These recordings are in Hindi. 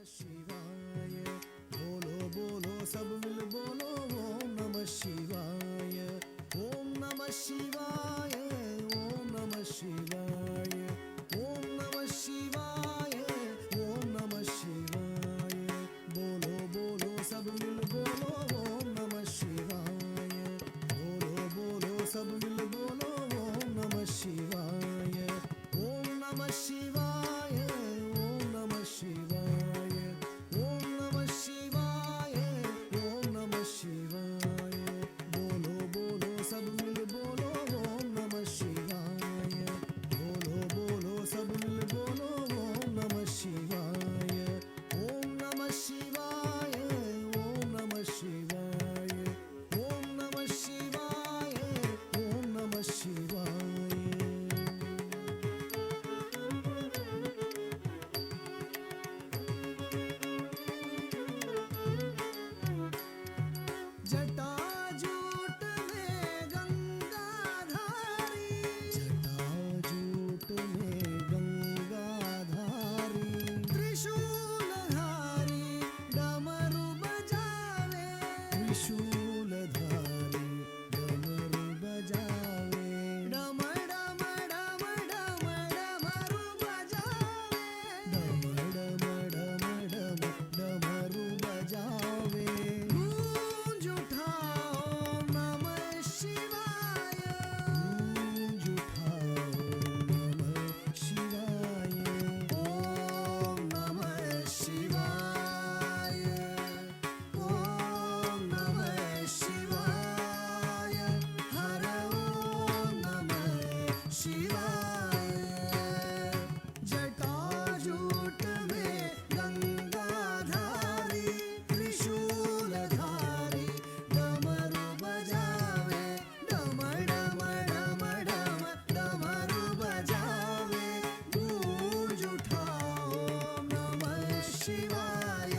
शिवाय बोलो बोलो सब मिल बोलो ओम नमः शिवाय ओम नमः शिवाय ओम नमः शिवाय ओम नमः शिवाय ओम नमः शिवाय बोलो बोलो सब मिल बोलो ओम नमः शिवाय बोलो बोलो सब मिल बोलो ओम नमः शिवाय ओम नमः शिवाय ओम नमः शिवाय ओम नमः शिवाय ओम नमः शिवाय बोलो बोलो सब मिल बोलो ओम नमः शिवाय बोलो बोलो सब मिल बोलो ओम नमः शिवाय ओम नमः शिवाय ओम नमः शिवाय ओम नमः शिवाय ओम नमः शिवाय जटाजूट में गंगाधारी जटाजूट में गंगाधारी त्रिशूलधारी डमरू बजावे त्रिशूलधारी डमरू बजावे डम डम डम डम डमरू बजावे डम डम डम डम डमरू बजावे गूंज उठाओ नमः शिवाय गूंज उठाओ नमः शिवाय ओम नमः शिवाय ओम नमः शिवाय हर ओम नमः शिवाय जटाजूट में गंगाधारी त्रिशूलधारी डमरू बजावे डम डम डम डम डमरू बजावे गूंज उठाओ नमः शिवाय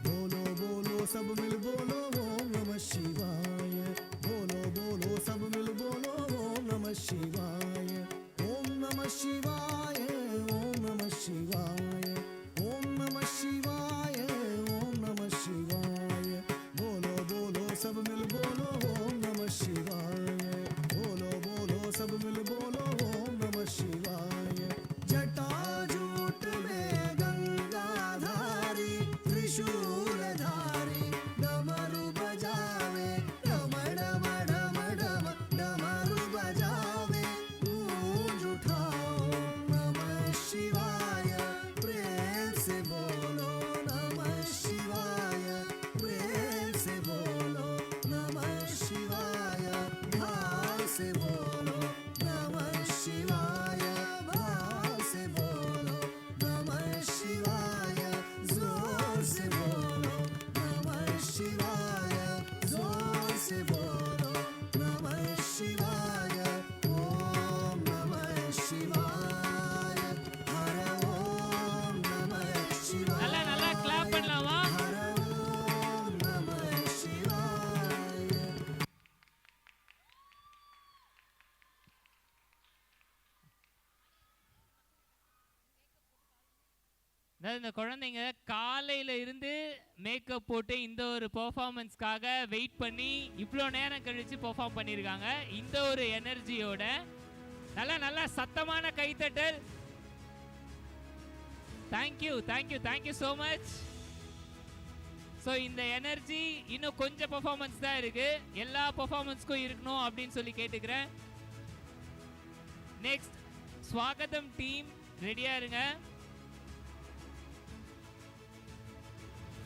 बोलो बोलो सब मिल बोलो ओम नमः शिवाय बोलो बोलो सब मिल बोलो ओम नमः शिवाय ओम नमः शिवाय ओम नमः शिवाय ओम नमः शिवाय ओम नमः शिवाय बोलो बोलो सब मिल बोलो ओम नमः शिवाय बोलो बोलो सब मिल बोलो ओम नमः शिवाय जटाजूट में गंगाधारी त्रिशूलधारी डमरू बजावे डम डम डम डम डमरू बजावे गूंज उठाओ नमः शिवाय प्रेम से बोलो नमः शिवाय प्रेम से बोलो नमः शिवाय भाव से बोलो नमः शिवाय भाव से बोलो नमः शिवाय जोर से बोलो नमः शिवाय जोर से बोलो नमः शिवाय ओम नमः शिवाय हर ओम नमः शिवाय நல்லா நல்லா கிளாப் பண்ணலாமா? हर ओम नमः शिवाय அதாவது இந்த குழந்தைங்க காலையில இருந்து மேக்கப் போட்டு இந்த ஒரு பெர்ஃபார்மன்ஸ்க்காக வெயிட் பண்ணி இவ்வளோ நேரம் கழிச்சு பெர்ஃபார்ம் பண்ணியிருக்காங்க. இந்த ஒரு எனர்ஜியோட நல்லா நல்லா சத்தமான கைத்தட்டல். Thank you thank you thank you so much. So இந்த எனர்ஜி இன்னும் கொஞ்சம் பெர்ஃபார்மன்ஸ் தான் இருக்கு, எல்லா பெர்ஃபார்மன்ஸ்க்கும் இருக்கணும் அப்படின்னு சொல்லி கேட்டுக்கிறேன். நெக்ஸ்ட் ஸ்வாகதம் டீம் ரெடியா இருங்க.